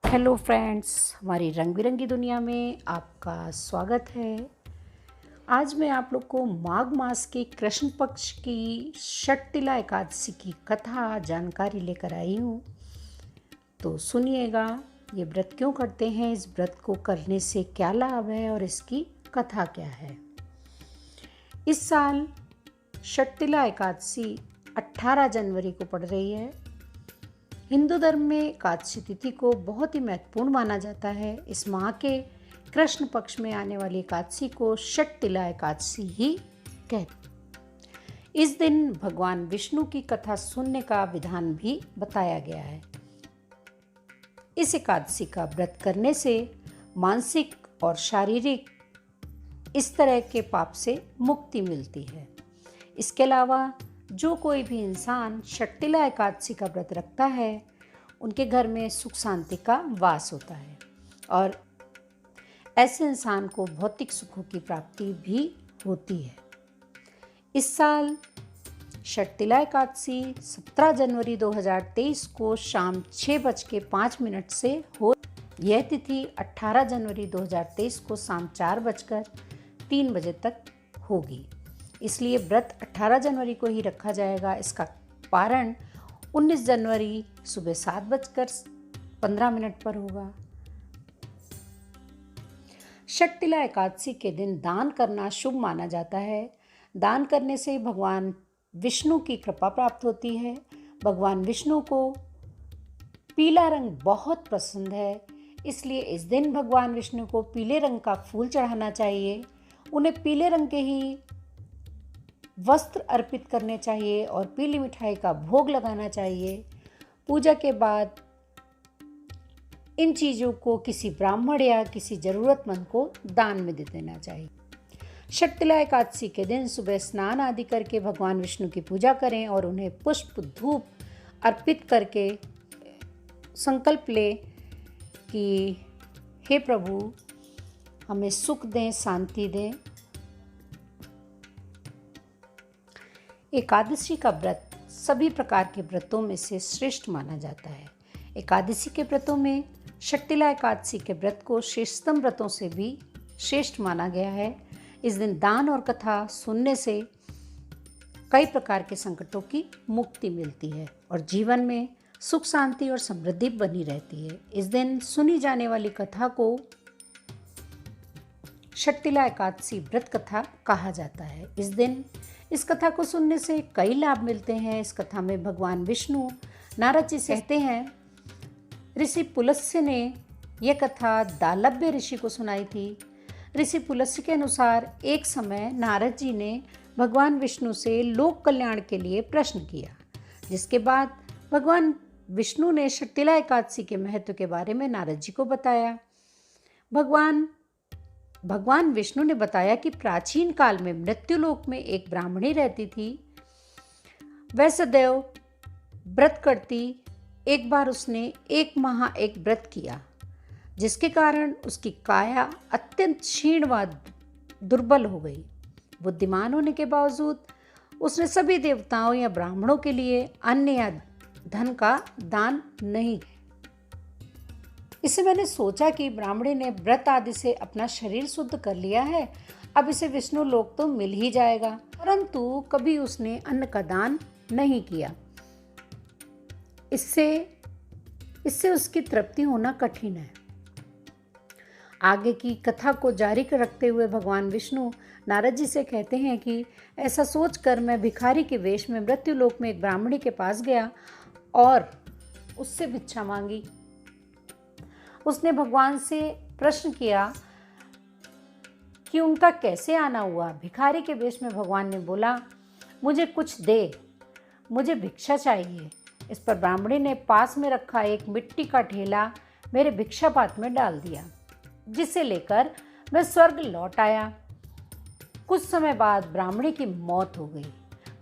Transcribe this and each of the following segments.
Hello friends, हमारी रंग बिरंगी दुनिया में आपका स्वागत है। आज मैं आप लोग को माघ मास के कृष्ण पक्ष की षटतिला एकादशी की कथा जानकारी लेकर आई हूँ। तो सुनिएगा, ये व्रत क्यों करते हैं, इस व्रत को करने से क्या लाभ है और इसकी कथा क्या है। इस साल षटतिला एकादशी 18 जनवरी को पड़ रही है। हिंदू धर्म में एकादशी तिथि को बहुत ही महत्वपूर्ण माना जाता है। इस माह के कृष्ण पक्ष में आने वाली एकादशी को षटतिला एकादशी ही कहते। इस दिन भगवान विष्णु की कथा सुनने का विधान भी बताया गया है। इस एकादशी का व्रत करने से मानसिक और शारीरिक इस तरह के पाप से मुक्ति मिलती है। इसके अलावा जो कोई भी इंसान षटतिला एकादशी का व्रत रखता है, उनके घर में सुख शांति का वास होता है और ऐसे इंसान को भौतिक सुखों की प्राप्ति भी होती है। इस साल षटतिला एकादशी 17 जनवरी 2023 को शाम 6:05 से हो। यह तिथि 18 जनवरी 2023 को शाम 4:03 बजे तक होगी। इसलिए व्रत 18 जनवरी को ही रखा जाएगा। इसका पारण 19 जनवरी सुबह 7:15 पर होगा। षटतिला एकादशी के दिन दान करना शुभ माना जाता है। दान करने से भगवान विष्णु की कृपा प्राप्त होती है। भगवान विष्णु को पीला रंग बहुत पसंद है, इसलिए इस दिन भगवान विष्णु को पीले रंग का फूल चढ़ाना चाहिए। उन्हें पीले रंग के ही वस्त्र अर्पित करने चाहिए और पीली मिठाई का भोग लगाना चाहिए। पूजा के बाद इन चीज़ों को किसी ब्राह्मण या किसी ज़रूरतमंद को दान में दे देना चाहिए। षटतिला एकादशी के दिन सुबह स्नान आदि करके भगवान विष्णु की पूजा करें और उन्हें पुष्प धूप अर्पित करके संकल्प लें कि हे प्रभु, हमें सुख दें, शांति दें। एकादशी का व्रत सभी प्रकार के व्रतों में से श्रेष्ठ माना जाता है। एकादशी के व्रतों में षटतिला एकादशी के व्रत को श्रेष्ठतम व्रतों से भी श्रेष्ठ माना गया है। इस दिन दान और कथा सुनने से कई प्रकार के संकटों की मुक्ति मिलती है और जीवन में सुख शांति और समृद्धि बनी रहती है। इस दिन सुनी जाने वाली कथा को षटतिला एकादशी व्रत कथा कहा जाता है। इस कथा को सुनने से कई लाभ मिलते हैं। इस कथा में भगवान विष्णु नारद जी से कहते हैं। ऋषि पुलस्त्य ने यह कथा दालभ्य ऋषि को सुनाई थी। ऋषि पुलस्त्य के अनुसार एक समय नारद जी ने भगवान विष्णु से लोक कल्याण के लिए प्रश्न किया, जिसके बाद भगवान विष्णु ने षटतिला एकादशी के महत्व के बारे में नारद जी को बताया। भगवान विष्णु ने बताया कि प्राचीन काल में मृत्युलोक में एक ब्राह्मणी रहती थी। वह सदैव व्रत करती। एक बार उसने 1 माह एक व्रत किया, जिसके कारण उसकी काया अत्यंत क्षीण व दुर्बल हो गई। बुद्धिमान होने के बावजूद उसने सभी देवताओं या ब्राह्मणों के लिए अन्न या धन का दान नहीं किया। इससे मैंने सोचा कि ब्राह्मणी ने व्रत आदि से अपना शरीर शुद्ध कर लिया है, अब इसे विष्णु लोक तो मिल ही जाएगा, परंतु कभी उसने अन्न का दान नहीं किया। इससे उसकी तृप्ति होना कठिन है। आगे की कथा को जारी रखते हुए भगवान विष्णु नारद जी से कहते हैं कि ऐसा सोचकर मैं भिखारी के वेश में मृत्युलोक में एक ब्राह्मणी के पास गया और उससे भिक्षा मांगी। उसने भगवान से प्रश्न किया कि उनका कैसे आना हुआ। भिखारी के वेश में भगवान ने बोला, मुझे कुछ दे, मुझे भिक्षा चाहिए। इस पर ब्राह्मणी ने पास में रखा एक मिट्टी का ढेला मेरे भिक्षा पात्र में डाल दिया, जिसे लेकर मैं स्वर्ग लौट आया। कुछ समय बाद ब्राह्मणी की मौत हो गई।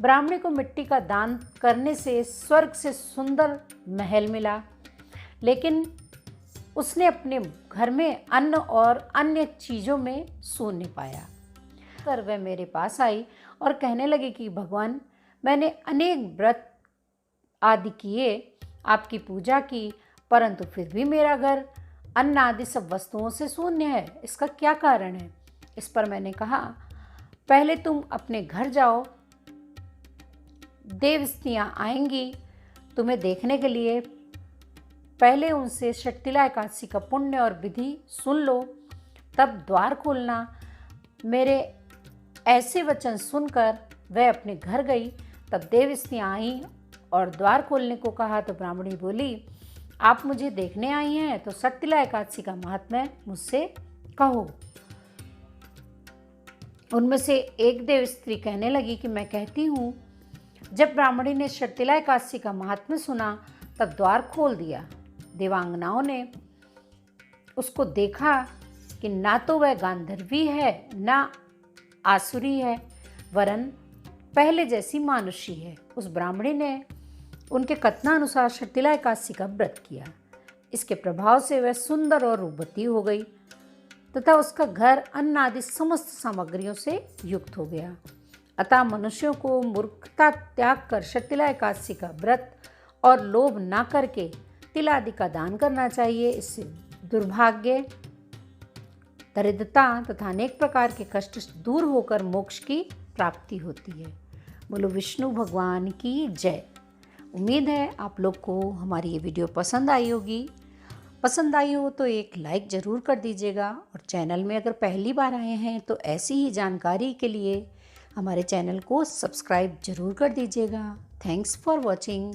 ब्राह्मणी को मिट्टी का दान करने से स्वर्ग से सुंदर महल मिला, लेकिन उसने अपने घर में अन्न और अन्य चीज़ों में शून्य पाया। कर वह मेरे पास आई और कहने लगी कि भगवान, मैंने अनेक व्रत आदि किए, आपकी पूजा की, परंतु फिर भी मेरा घर अन्न आदि सब वस्तुओं से शून्य है, इसका क्या कारण है? इस पर मैंने कहा, पहले तुम अपने घर जाओ, देवस्त्रियाँ आएंगी तुम्हें देखने के लिए। पहले उनसे षटतिला एकादशी का पुण्य और विधि सुन लो, तब द्वार खोलना। मेरे ऐसे वचन सुनकर वह अपने घर गई। तब देवस्त्रियाँ आईं और द्वार खोलने को कहा तो ब्राह्मणी बोली, आप मुझे देखने आई हैं तो षटतिला एकादशी का महात्म्य मुझसे कहो। उनमें से एक देवस्त्री कहने लगी कि मैं कहती हूँ। जब ब्राह्मणी ने षटतिला एकादशी का महात्म्य सुना तब द्वार खोल दिया। देवांगनाओं ने उसको देखा कि ना तो वह गांधर्वी है ना आसुरी है, वरन पहले जैसी मानुषी है। उस ब्राह्मणी ने उनके कथनानुसार षटतिला एकादशी का व्रत किया। इसके प्रभाव से वह सुंदर और रूपवती हो गई तथा उसका घर अन्न आदि समस्त सामग्रियों से युक्त हो गया। अतः मनुष्यों को मूर्खता त्याग कर षटतिला एकादशी का व्रत और लोभ ना करके तिल आदि का दान करना चाहिए। इससे दुर्भाग्य, दरिद्रता तथा अनेक प्रकार के कष्ट दूर होकर मोक्ष की प्राप्ति होती है। बोलो विष्णु भगवान की जय। उम्मीद है आप लोग को हमारी ये वीडियो पसंद आई होगी। पसंद आई हो तो एक लाइक ज़रूर कर दीजिएगा और चैनल में अगर पहली बार आए हैं तो ऐसी ही जानकारी के लिए हमारे चैनल को सब्सक्राइब ज़रूर कर दीजिएगा। Thanks for watching.